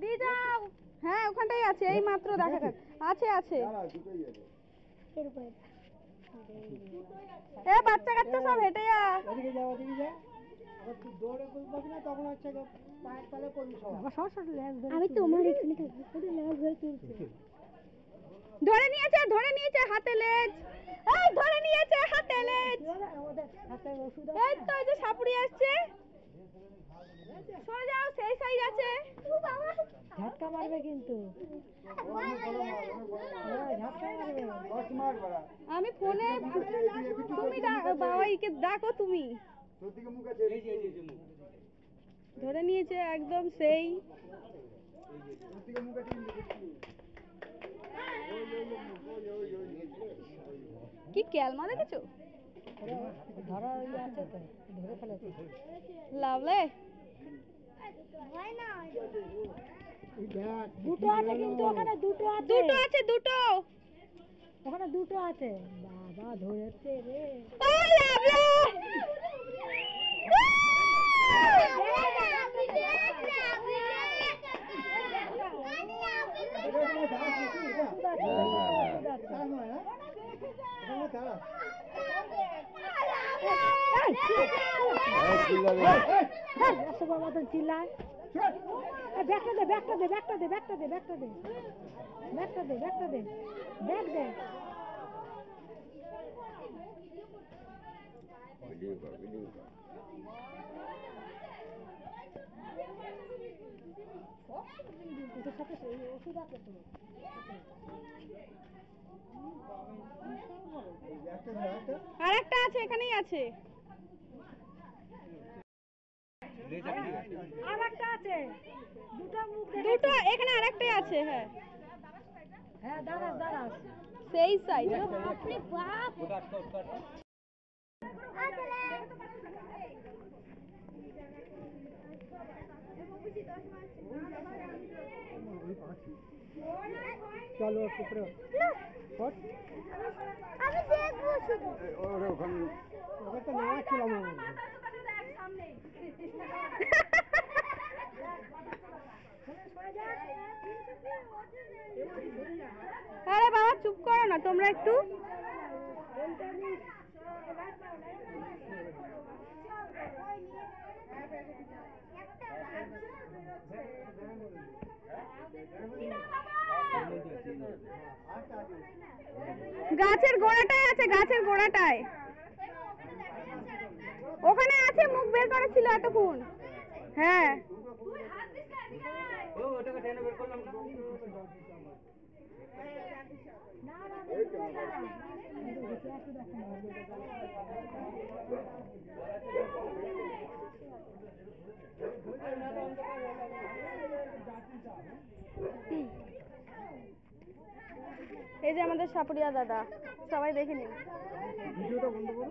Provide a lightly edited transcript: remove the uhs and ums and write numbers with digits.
দিয়ে যাও। হ্যাঁ ওখানটাই আছে, এই মাত্র দেখা যাচ্ছে। আছে আছে। এ বাচ্চা কাচ্চা সব হেঁটে যা। ওদিকে যা, ওদিকে যা। আবার তুই দৌড়ে করবি না, তখন হচ্ছে পায়ের তলে পড়বি সব। আমি তোমার এখানে থাকবো, পুরো লেজ ধরে তুলছে। ধরে নিয়েছে, ধরে নিয়েছে হাতে লেজ। এই ধরে নিয়েছে হাতে লেজ। এই তো এই যে সাপুড়ি আসছে। সরে যাও, সেই সাইড আছে। ঝটকা মারবে কিন্তু। আমি ফোনে তুমি বাবাইকে ডাকো তুমি। ধরে নিয়েছে একদম সেই। কি ক্যালমা দেখেছো? ধরা আছে তো, ধরে ফেলেছে। লাভলে দুটো আছে কিন্তু ওখানে, দুটো আছে। দুটো আছে, দুটো ওখানে দুটো আছে। বাবা ধরেছে রে। ও লাভলে চিল্লায়। ব্যাগটা দে, ব্যাগটা দে, ব্যাগটা দে, ব্যাগটা দে, ব্যাগটা দে, ব্যাগটা দে, ব্যাগটা দে, ব্যাগ দে। ওষুধ আছে তো। আরেকটা আছে, এখানেই আছে। আরেকটা আছে, দুটো মুখ, দুটো এখানে আরেকটাই আছে। হ্যাঁ হ্যাঁ, দাঁড়াস দাঁড়াস। সেই সাইজ। আপনি বাপ। চলো উপরে আমি দেখবো শুধু। ওখানে তো নামাচ্ছিলাম। আরে বাবা চুপ করো না তোমরা একটু। গাছের গোড়াটায় আছে, গাছের গোড়াটায়। ওখানে আছে, মুখ বের করেছিল এতক্ষণ। হ্যাঁ এই যে আমাদের সাপুরিয়া দাদা, সবাই দেখে নিন। ভিডিওটা বন্ধ করো।